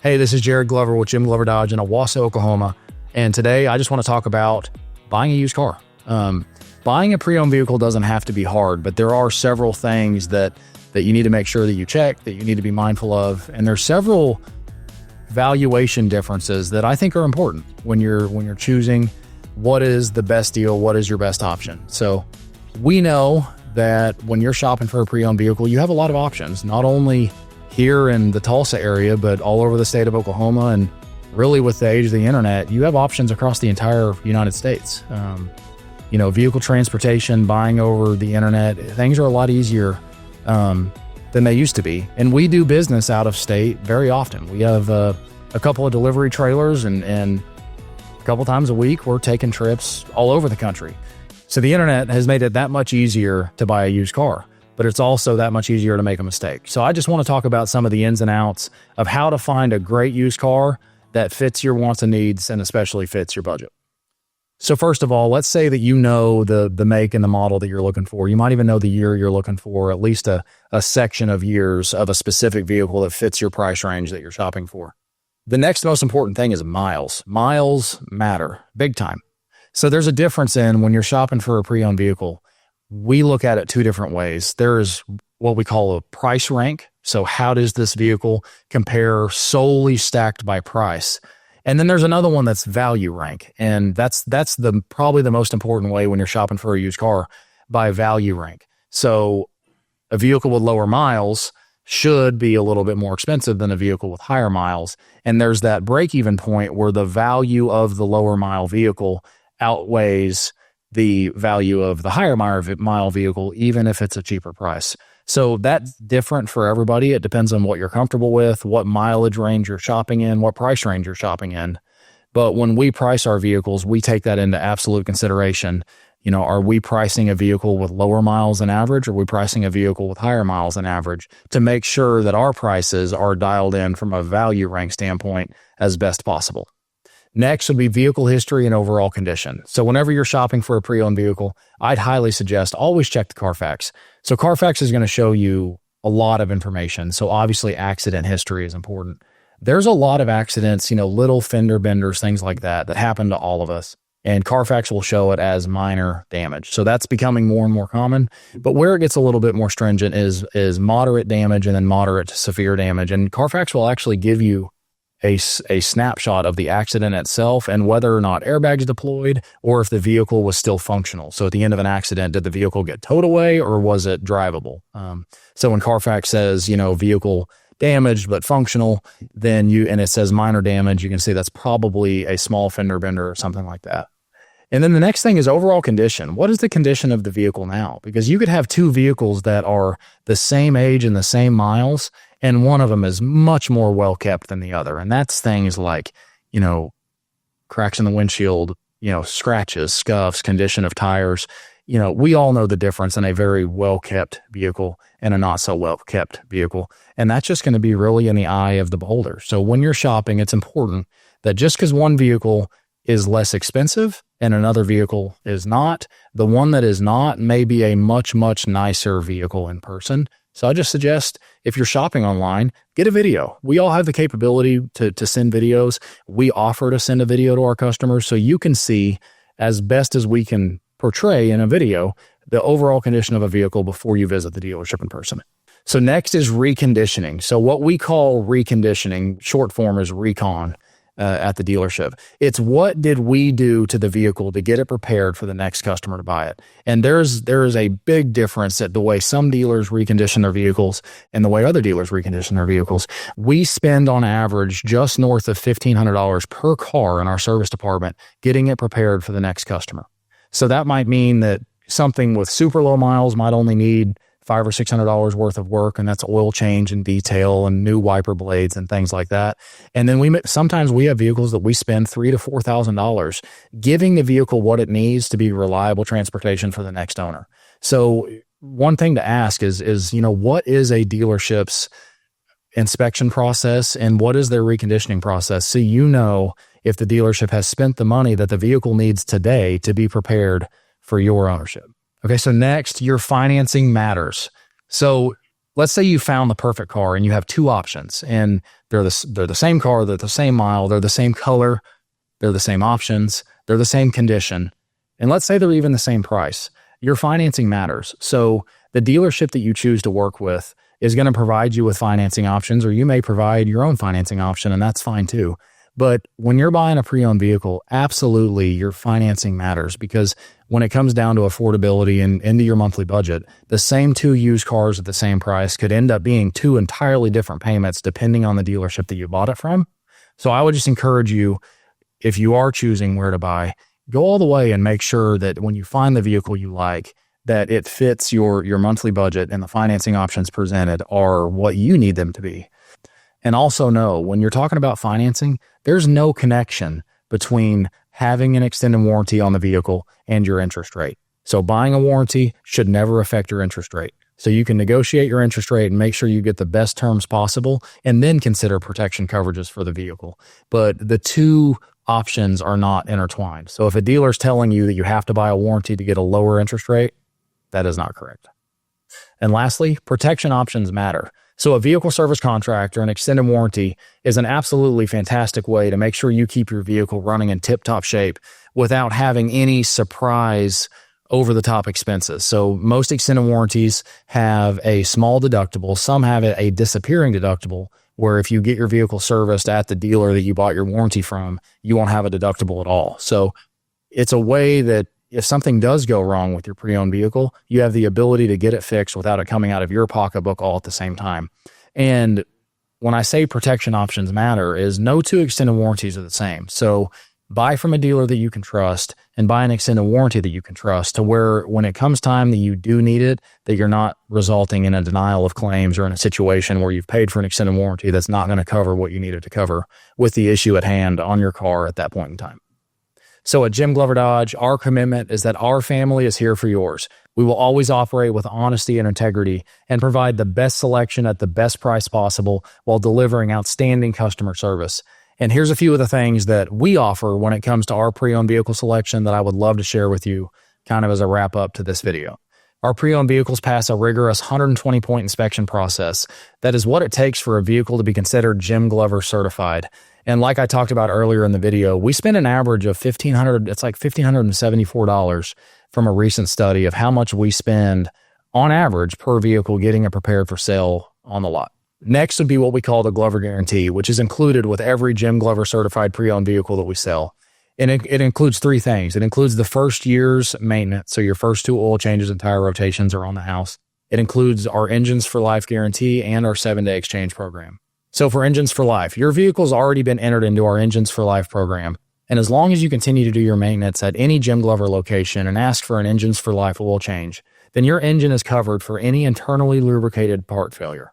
Hey, this is Jared Glover with Jim Glover Dodge in Owasso, Oklahoma. And today I just want to talk about buying a used car. Buying a pre-owned vehicle doesn't have to be hard, but there are several things that you need to make sure that you check, that you need to be mindful of. And there's several valuation differences that I think are important when you're choosing what is the best deal, what is your best option. So we know that when you're shopping for a pre-owned vehicle, you have a lot of options, not only here in the Tulsa area, but all over the state of Oklahoma. And really with the age of the internet, you have options across the entire United States. Vehicle transportation, buying over the internet, things are a lot easier than they used to be. And we do business out of state very often. We have a couple of delivery trailers and a couple times a week, we're taking trips all over the country. So the internet has made it that much easier to buy a used car, but it's also that much easier to make a mistake. So I just want to talk about some of the ins and outs of how to find a great used car that fits your wants and needs and especially fits your budget. So first of all, let's say that you know the make and the model that you're looking for. You might even know the year you're looking for, at least a section of years of a specific vehicle that fits your price range that you're shopping for. The next most important thing is miles. Miles matter big time. So there's a difference in when you're shopping for a pre-owned vehicle. We look at it two different ways. There's what we call a price rank. So how does this vehicle compare solely stacked by price? And then there's another one that's value rank. And that's probably the most important way when you're shopping for a used car, by value rank. So a vehicle with lower miles should be a little bit more expensive than a vehicle with higher miles. And there's that break-even point where the value of the lower mile vehicle outweighs the value of the higher mile vehicle, even if it's a cheaper price. So that's different for everybody. It depends on what you're comfortable with, what mileage range you're shopping in, what price range you're shopping in. But when we price our vehicles, we take that into absolute consideration. Are we pricing a vehicle with lower miles than average, or are we pricing a vehicle with higher miles than average, to make sure that our prices are dialed in from a value rank standpoint as best possible. Next would be vehicle history and overall condition. So whenever you're shopping for a pre-owned vehicle, I'd highly suggest always check the Carfax. So Carfax is going to show you a lot of information. So obviously accident history is important. There's a lot of accidents, little fender benders, things like that happen to all of us. And Carfax will show it as minor damage. So that's becoming more and more common. But where it gets a little bit more stringent is moderate damage and then moderate to severe damage. And Carfax will actually give you a snapshot of the accident itself and whether or not airbags deployed or if the vehicle was still functional. So at the end of an accident, did the vehicle get towed away or was it drivable? So when Carfax says, vehicle damaged but functional, and it says minor damage, you can see that's probably a small fender bender or something like that. And then the next thing is overall condition. What is the condition of the vehicle now? Because you could have two vehicles that are the same age and the same miles, and one of them is much more well kept than the other. And that's things like, cracks in the windshield, scratches, scuffs, condition of tires. We all know the difference in a very well kept vehicle and a not so well kept vehicle. And that's just going to be really in the eye of the beholder. So when you're shopping, it's important that just because one vehicle is less expensive and another vehicle is not, the one that is not may be a much, much nicer vehicle in person. So I just suggest, if you're shopping online, get a video. We all have the capability to send videos. We offer to send a video to our customers so you can see, as best as we can portray in a video, the overall condition of a vehicle before you visit the dealership in person. So next is reconditioning. So what we call reconditioning, short form is recon. At the dealership. It's what did we do to the vehicle to get it prepared for the next customer to buy it. And there is a big difference at the way some dealers recondition their vehicles and the way other dealers recondition their vehicles. We spend on average just north of $1,500 per car in our service department getting it prepared for the next customer. So that might mean that something with super low miles might only need $500 or $600 worth of work, and that's oil change and detail and new wiper blades and things like that. And then sometimes we have vehicles that we spend $3,000 to $4,000 giving the vehicle what it needs to be reliable transportation for the next owner. So one thing to ask is what is a dealership's inspection process and what is their reconditioning process, so if the dealership has spent the money that the vehicle needs today to be prepared for your ownership. Okay, so next, your financing matters. So let's say you found the perfect car and you have two options, and they're the same car, they're the same mile, they're the same color, they're the same options, they're the same condition, and let's say they're even the same price. Your financing matters. So the dealership that you choose to work with is going to provide you with financing options, or you may provide your own financing option, and that's fine too. But when you're buying a pre-owned vehicle, absolutely your financing matters, because when it comes down to affordability and into your monthly budget, the same two used cars at the same price could end up being two entirely different payments depending on the dealership that you bought it from. So I would just encourage you, if you are choosing where to buy, go all the way and make sure that when you find the vehicle you like, that it fits your monthly budget and the financing options presented are what you need them to be. And also know, when you're talking about financing, there's no connection between having an extended warranty on the vehicle and your interest rate. So buying a warranty should never affect your interest rate. So you can negotiate your interest rate and make sure you get the best terms possible, and then consider protection coverages for the vehicle. But the two options are not intertwined. So if a dealer's telling you that you have to buy a warranty to get a lower interest rate, that is not correct. And lastly, protection options matter. So a vehicle service contract or an extended warranty is an absolutely fantastic way to make sure you keep your vehicle running in tip-top shape without having any surprise over-the-top expenses. So most extended warranties have a small deductible. Some have a disappearing deductible, where if you get your vehicle serviced at the dealer that you bought your warranty from, you won't have a deductible at all. So it's a way that if something does go wrong with your pre-owned vehicle, you have the ability to get it fixed without it coming out of your pocketbook all at the same time. And when I say protection options matter, is no two extended warranties are the same. So buy from a dealer that you can trust and buy an extended warranty that you can trust, to where when it comes time that you do need it, that you're not resulting in a denial of claims or in a situation where you've paid for an extended warranty that's not going to cover what you needed to cover with the issue at hand on your car at that point in time. So at Jim Glover Dodge, our commitment is that our family is here for yours. We will always operate with honesty and integrity and provide the best selection at the best price possible while delivering outstanding customer service. And here's a few of the things that we offer when it comes to our pre-owned vehicle selection that I would love to share with you kind of as a wrap up to this video. Our pre-owned vehicles pass a rigorous 120-point inspection process. That is what it takes for a vehicle to be considered Jim Glover certified. And like I talked about earlier in the video, we spend an average of $1,574 from a recent study of how much we spend on average per vehicle getting it prepared for sale on the lot. Next would be what we call the Glover Guarantee, which is included with every Jim Glover certified pre-owned vehicle that we sell. And it includes three things. It includes the first year's maintenance, so your first two oil changes and tire rotations are on the house. It includes our Engines for Life guarantee and our 7-day exchange program. So for Engines for Life, your vehicle's already been entered into our Engines for Life program. And as long as you continue to do your maintenance at any Jim Glover location and ask for an Engines for Life oil change, then your engine is covered for any internally lubricated part failure.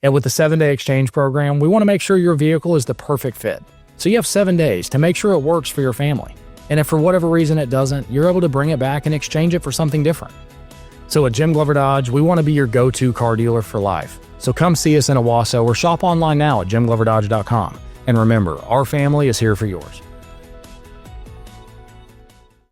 And with the 7-day exchange program, we want to make sure your vehicle is the perfect fit. So you have 7 days to make sure it works for your family. And if for whatever reason it doesn't, you're able to bring it back and exchange it for something different. So at Jim Glover Dodge, we want to be your go-to car dealer for life. So come see us in Owasso or shop online now at jimgloverdodge.com. And remember, our family is here for yours.